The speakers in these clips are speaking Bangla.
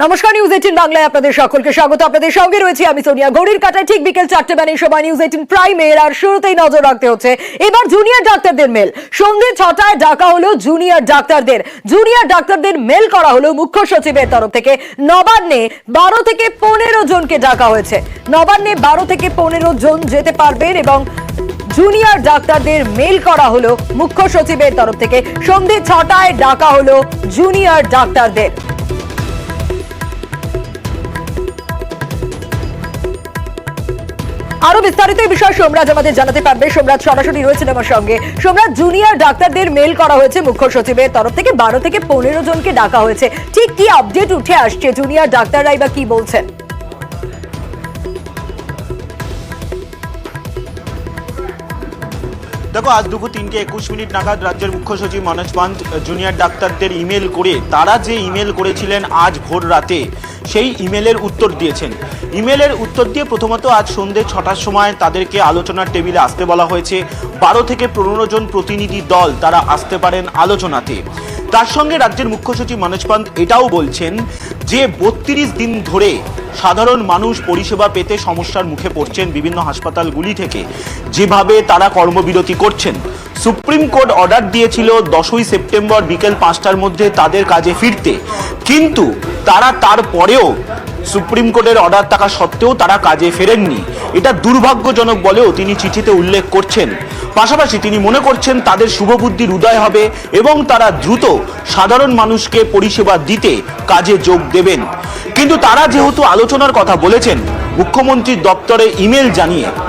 নমস্কার, নিউজ 18 বাংলায় আপনাদের সকলকে স্বাগত। আপনাদের সঙ্গে রয়েছে আমি সোনিয়া। ঘড়ির কাঁটায় ঠিক বিকেল 4টে বাজে সময় নিউজ 18 প্রাইমের। আর শুরুতেই নজর রাখতে হচ্ছে এবার জুনিয়র ডাক্তারদের মেল। সন্ধ্যে 6টায় ডাকা হলো জুনিয়র ডাক্তারদের মেল করা হলো মুখ্য সচিবের তরফ থেকে। নবান্নে 12 থেকে 15 জনকে ডাকা হয়েছে। নবান্নে 12 থেকে 15 জন যেতে পারবেন এবং জুনিয়র ডাক্তারদের মেল করা হলো মুখ্য সচিবের তরফ থেকে। সন্ধ্যে 6টায় ডাকা হলো জুনিয়র ডাক্তারদের। আরো বিস্তারিত এই বিষয়ে সোমরাজ আমাদের জানাতে পারবে। সোমরাজ সরাসরি রয়েছেন আমার সঙ্গে। সোমরাজ, জুনিয়র ডাক্তারদের মেল করা হয়েছে মুখ্য সচিবের তরফ থেকে, 12 থেকে 15 জনকে ডাকা হয়েছে। ঠিক কি আপডেট উঠে আসছে, জুনিয়র ডাক্তাররাই বা কি বলছেন? দেখো, আজ দুপুর 3:21 নাগাদ রাজ্যের মুখ্য সচিব মনোজ পান্ত জুনিয়র ডাক্তারদের ইমেল করে তারা যে ইমেল করেছিলেন আজ ভোর রাতে, সেই ইমেলের উত্তর দিয়েছেন। ইমেলের উত্তর দিয়ে প্রথমত আজ সন্ধ্যে 6টার সময় তাদেরকে আলোচনার টেবিলে আসতে বলা হয়েছে। 12 থেকে 15 জন প্রতিনিধি দল তারা আসতে পারেন আলোচনাতে। তার সঙ্গে রাজ্যের মুখ্য সচিব মনোজ পান্ত এটাও বলছেন যে 32 দিন ধরে সাধারণ মানুষ পরিষেবা পেতে সমস্যার মুখে পড়ছেন বিভিন্ন হাসপাতালগুলি থেকে, যেভাবে তারা কর্মবিরতি করছেন। সুপ্রিম কোর্ট অর্ডার দিয়েছিল 10ই সেপ্টেম্বর বিকেল 5টার মধ্যে তাদের কাজে ফিরতে, কিন্তু তারা তারপরেও সুপ্রিম কোর্টের অর্ডার থাকা সত্ত্বেও তারা কাজে ফেরেননি। এটা দুর্ভাগ্যজনক বলেও তিনি চিঠিতে উল্লেখ করছেন। পাশাপাশি তিনি মনে করছেন তাদের শুভবুদ্ধির উদয় হবে এবং তারা দ্রুত সাধারণ মানুষকে পরিষেবা দিতে কাজে যোগ দেবেন। কিন্তু তারা যেহেতু আলোচনার কথা বলেছেন মুখ্যমন্ত্রীর দপ্তরে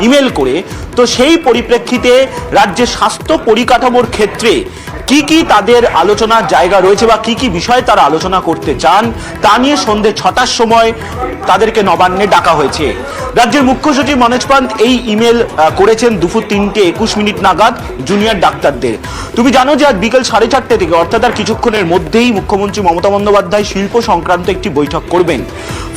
ইমেল করে, তো সেই পরিপ্রেক্ষিতে রাজ্যের স্বাস্থ্য পরিকাঠামোর ক্ষেত্রে কি কি তাদের আলোচনার জায়গা রয়েছে বা কি কি বিষয়ে তারা আলোচনা করতে চান, তা নিয়ে সন্ধ্যে 6টার সময় তাদেরকে নবান্নে ডাকা হয়েছে। রাজ্যের মুখ্য সচিব মনোজ পান্ত এই ইমেল করেছেন দুপুর 3:21 নাগাদ জুনিয়র ডাক্তারদের। তুমি জানো যে আজ বিকেল 4:30 থেকে, অর্থাৎ আর কিছুক্ষণের মধ্যেই মুখ্যমন্ত্রী মমতা বন্দ্যোপাধ্যায় শিল্প সংক্রান্ত একটি বৈঠক করবেন।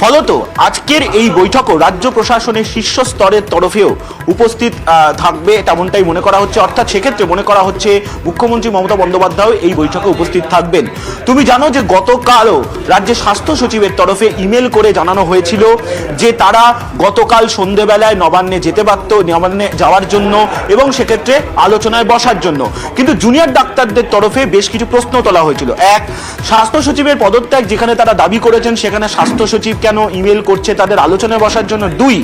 ফলত আজকের এই বৈঠকও রাজ্য প্রশাসনের শীর্ষ স্তরের তরফেও উপস্থিত থাকবে তেমনটাই মনে করা হচ্ছে। অর্থাৎ সেক্ষেত্রে মনে করা হচ্ছে মুখ্যমন্ত্রী মমতা বন্দ্যোপাধ্যায় এই বৈঠকে উপস্থিত থাকবেন। তুমি জানো যে গতকালও রাজ্যের স্বাস্থ্য সচিবের তরফে ইমেল করে জানানো হয়েছিল যে তারা গতকাল সন্ধ্যেবেলায় নবান্নে যেতে পারত, নবান্নে যাওয়ার জন্য এবং সেক্ষেত্রে আলোচনায় বসার জন্য। কিন্তু জুনিয়র ডাক্তারদের তরফে বেশ কিছু প্রশ্ন তোলা হয়েছিল। এক, স্বাস্থ্য সচিবের পদত্যাগ যেখানে তারা দাবি করেছেন, সেখানে স্বাস্থ্য সচিব কেন ইমেল করছে তাদের আলোচনায় বসার জন্য? দুই,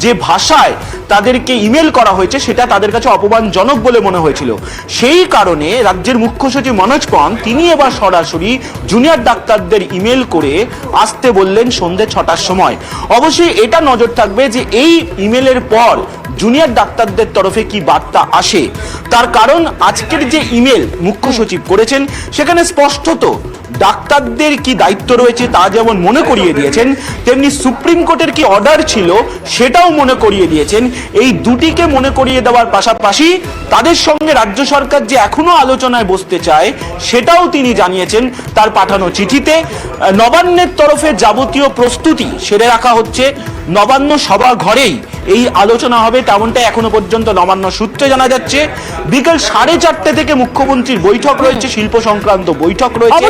যে ভাষায় তাদেরকে ইমেল করা হয়েছে সেটা তাদের কাছে অপমানজনক বলে মনে হয়েছিল। সেই কারণে রাজ্যের মুখ্য সচিব মনোজ পান্ত তিনি এবার সরাসরি জুনিয়র ডাক্তারদের ইমেল করে আসতে বললেন সন্ধ্যে 6টার সময়। অবশ্যই এটা নজর থাকবে যে এই ইমেলের পর জুনিয়র ডাক্তারদের তরফে কি বার্তা আসে। তার কারণ আজকের যে ইমেল মুখ্য সচিব করেছেন সেখানে স্পষ্টত ডাক্তারদের কি দায়িত্ব রয়েছে তা যেমন মনে করিয়ে দিয়েছেন, তেমনি সুপ্রিম কোর্টের কি অর্ডার ছিল সেটাও মনে করিয়ে দিয়েছেন। এই দুটিকে মনে করিয়ে দেওয়ার পাশাপাশি তাদের সঙ্গে রাজ্য সরকার যে এখনো আলোচনায় বসতে চায় সেটাও তিনি জানিয়েছেন তার পাঠানো চিঠিতে। নবান্নের তরফে যাবতীয় প্রস্তুতি সেরে রাখা হচ্ছে। নবান্ন সভা ঘরেই এই আলোচনা হবে, তেমনটা এখনো পর্যন্ত নবান্ন সূত্রে জানা যাচ্ছে। বিকেল 4:30 থেকে মুখ্যমন্ত্রীর বৈঠক রয়েছে, শিল্প সংক্রান্ত বৈঠক রয়েছে।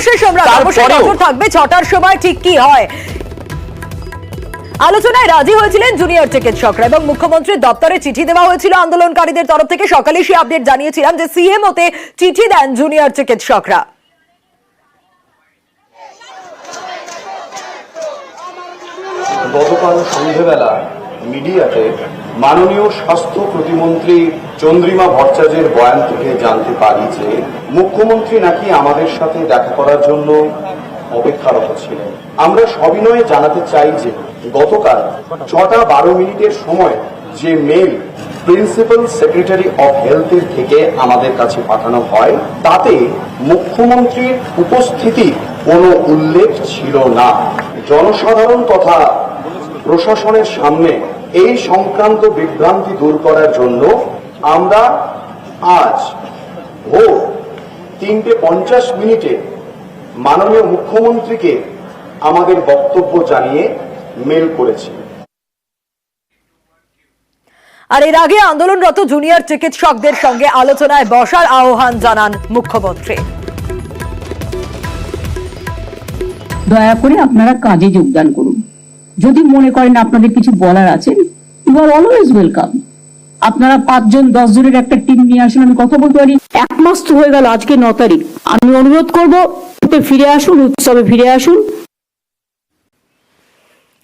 তারপরেও থাকবে 6টার সময় ঠিক কি হয়। আলোচনায় রাজি হয়েছিলেন জুনিয়র চিকিৎসকরা এবং মুখ্যমন্ত্রীর দপ্তরে চিঠি দেওয়া হয়েছিল আন্দোলনকারীদের তরফ থেকে। সকালে সেই আপডেট জানিয়েছিলাম যে সিএমওতে চিঠি দেন জুনিয়র চিকিৎসকরা। গতকাল সন্ধ্যেবেলা মিডিয়াতে মাননীয় স্বাস্থ্য প্রতিমন্ত্রী চন্দ্রিমা ভট্টাচার্যের বয়ান থেকে জানতে পারি যে মুখ্যমন্ত্রী নাকি আমাদের সাথে দেখা করার জন্য অপেক্ষারত ছিলেন। আমরা সবিনয়ে জানাতে চাই যে গতকাল 6:12 সময় যে মেল প্রিন্সিপাল সেক্রেটারি অফ হেলথের থেকে আমাদের কাছে পাঠানো হয় তাতে মুখ্যমন্ত্রীর উপস্থিতির কোনো উল্লেখ ছিল না। জনসাধারণ তথা প্রশাসনের সামনে এই সংক্রান্ত বিভ্রান্তি দূর করার জন্য আমরা আজ ভোর 3:50 মাননীয় মুখ্যমন্ত্রীকে আমাদের বক্তব্য জানিয়ে মেল করেছি। আর এর আগে আন্দোলনরত জুনিয়র চিকিৎসকদের সঙ্গে আলোচনায় বসার আহ্বান জানান মুখ্যমন্ত্রী। দয়া করে আপনারা কাজে যোগদান করুন। যদি মনে করেন আপনাদের কিছু বলার আছে, ইউ আর অলওয়েজ ওয়েলকাম। আপনারা 5 জন 10 জনের একটা টিম নিয়ে আসেন, আমি কথা বলতে পারি। 1 মাস তো হয়ে গেল, আজকে 9 তারিখ। আমি অনুরোধ করব ফিরে আসুন, উৎসবে ফিরে আসুন।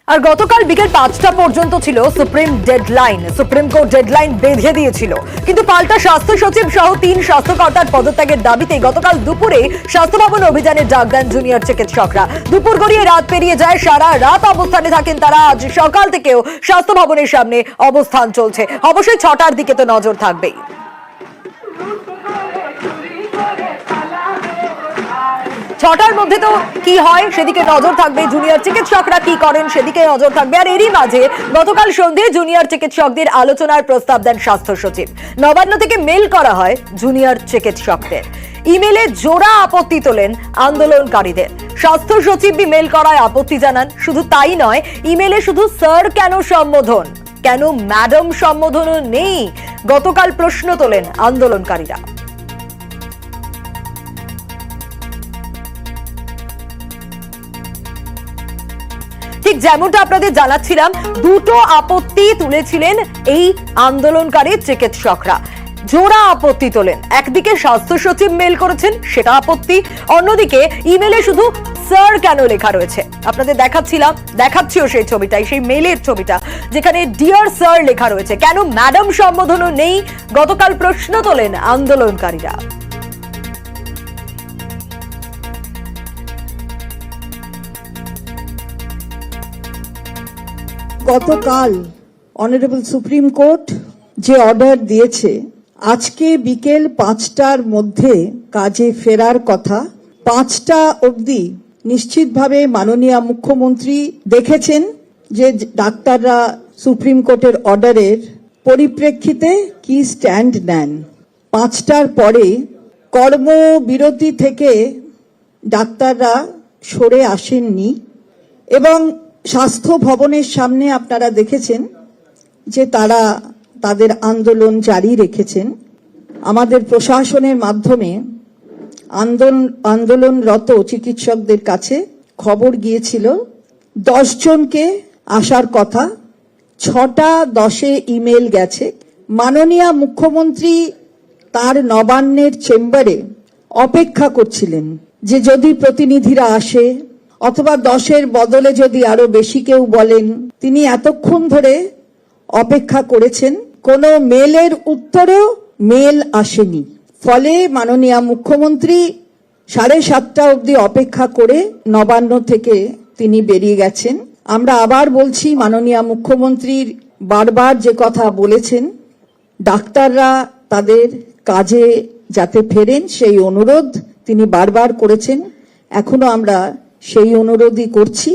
আর গতকাল বিকেল 5টা পর্যন্ত ছিল supreme deadline. Supreme court deadline বেঁধে দিয়েছিল, কিন্তু পাল্টা স্বাস্থ্য সচিব সহ 3 স্বাস্থ্যকর্তার পদত্যাগের দাবিতে গতকাল দুপুরে স্বাস্থ্য ভবন অভিযানের ডাক দেন জুনিয়র চিকিৎসকরা। দুপুর গড়িয়ে রাত পেরিয়ে যায়, সারা রাত অবস্থানে থাকেন তারা। আজ সকাল থেকেও স্বাস্থ্য ভবনের সামনে অবস্থান চলছে। অবশ্যই 6টার দিকে তো নজর থাকবেই। 6টার মধ্যে তো কি হয় সেদিকে নজর থাকবে, জুনিয়র চিকিৎসকরা কি করেন সেদিকে নজর থাকবে। আর এরই মাঝে গতকাল সন্ধ্যে জুনিয়র চিকিৎসকদের আলোচনার প্রস্তাব দেন স্বাস্থ্য সচিব। নবান্ন থেকে মেল করা হয় জুনিয়র চিকিৎসকদের। ইমেলে জোড়া আপত্তি তোলেন আন্দোলনকারীদের। স্বাস্থ্য সচিব মেল করায় আপত্তি জানান। শুধু তাই নয়, ইমেলে শুধু স্যার কেন সম্বোধন, কেন ম্যাডাম সম্বোধনও নেই, গতকাল প্রশ্ন তোলেন আন্দোলনকারীরা। ঠিক যেমনটা আপনাদের জানাচ্ছিলাম, দুটো আপত্তি তুলেছিলেন এই আন্দোলনকারী চিকিৎসকরা। জোড়া আপত্তি তোলেন। একদিকে স্বাস্থ্য সচিব মেল করেছেন, সেটা আপত্তি। অন্যদিকে ইমেলে শুধু স্যার কেন লেখা রয়েছে, আপনাদের দেখাচ্ছিও সেই ছবিটাই, সেই মেলের ছবিটা, যেখানে ডিয়ার স্যার লেখা রয়েছে। কেন ম্যাডাম সম্বোধনও নেই, গতকাল প্রশ্ন তোলেন আন্দোলনকারীরা। গতকাল অনারেবল সুপ্রিম কোর্ট যে অর্ডার দিয়েছে, আজকে বিকেল 5টার মধ্যে কাজে ফেরার কথা। 5টা অবধি নিশ্চিতভাবে মাননীয় মুখ্যমন্ত্রী দেখেছেন যে ডাক্তাররা সুপ্রিম কোর্টের অর্ডারের পরিপ্রেক্ষিতে কি স্ট্যান্ড নেন। 5টার পরে কর্মবিরতি থেকে ডাক্তাররা সরে আসেননি এবং স্বাস্থ্য ভবনের সামনে আপনারা দেখেছেন যে তারা তাদের আন্দোলন জারি রেখেছেন। আমাদের প্রশাসনের মাধ্যমে আন্দোলনরত চিকিৎসকদের কাছে খবর গিয়েছিল 10 জনকে আসার কথা, 6টা 10-এ ইমেল গেছে। মাননীয় মুখ্যমন্ত্রী তার নবান্নের চেম্বারে অপেক্ষা করছিলেন যে যদি প্রতিনিধিরা আসে অথবা 10-এর বদলে যদি আরো বেশি কেউ বলেন। তিনি এতক্ষণ ধরে অপেক্ষা করেছেন, কোনো মেলের উত্তরেও মেল আসেনি। ফলে মাননীয় মুখ্যমন্ত্রী 7:30টা অবধি অপেক্ষা করে নবান্ন থেকে তিনি বেরিয়ে গেছেন। আমরা আবার বলছি, মাননীয় মুখ্যমন্ত্রীর বারবার যে কথা বলেছেন ডাক্তাররা তাদের কাজে যাতে ফেরেন, সেই অনুরোধ তিনি বারবার করেছেন। এখনো আমরা সেই অনুরোধই করছি।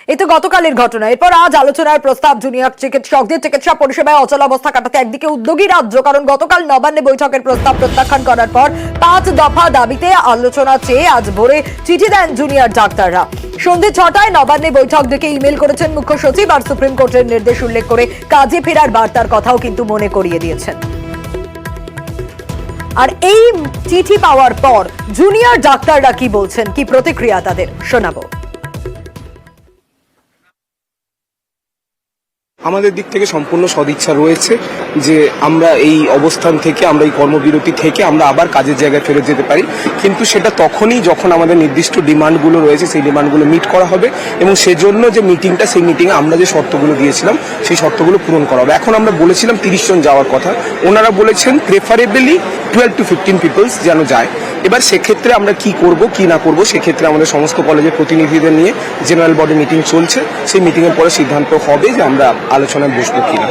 এই তো গতকালের ঘটনা। এরপর আজ আলোচনার প্রস্তাব জুনিয়র চিকিৎসকদের। চিকিৎসা পরিষেবায় অচলাবস্থা কাটাতে একদিকে উদ্যোগী রাজ্য, কারণ গতকাল নবান্নে বৈঠকের প্রস্তাব প্রত্যাখ্যান করার পর 5 দফা দাবিতে আলোচনা চেয়ে আজ ভোরে চিঠি দেন জুনিয়র ডাক্তাররা। সন্ধ্যে 6টায় নবান্নে বৈঠক ডেকে ইমেল করেছেন মুখ্য সচিব, আর সুপ্রিম কোর্টের নির্দেশ উল্লেখ করে কাজে ফেরার বার্তার কথাও কিন্তু মনে করিয়ে দিয়েছেন। আর এই চিঠি পাওয়ার পর জুনিয়র ডাক্তাররা কি বলছেন, কি প্রতিক্রিয়া তাদের, শোনাবো। আমাদের দিক থেকে সম্পূর্ণ সদিচ্ছা রয়েছে যে আমরা এই অবস্থান থেকে, আমরা এই কর্মবিরতি থেকে আমরা আবার কাজের জায়গায় ফেরত যেতে পারি, কিন্তু সেটা তখনই যখন আমাদের নির্দিষ্ট ডিমান্ডগুলো রয়েছে সেই ডিমান্ডগুলো মিট করা হবে এবং সেজন্য যে মিটিংটা, সেই মিটিংয়ে আমরা যে শর্তগুলো দিয়েছিলাম সেই শর্তগুলো পূরণ করা হবে। এখন আমরা বলেছিলাম 30 জন যাওয়ার কথা, ওনারা বলেছেন প্রেফারেবলি 12 to 15 পিপলস যেন যায়। এবার সেক্ষেত্রে আমরা কি করব কি না করব, সেক্ষেত্রে আমাদের সমস্ত কলেজের প্রতিনিধিদের নিয়ে জেনারেল বডি মিটিং চলছে। সেই মিটিংয়ের পরে সিদ্ধান্ত হবে যে আমরা আলোচনায় বসবো কিনা।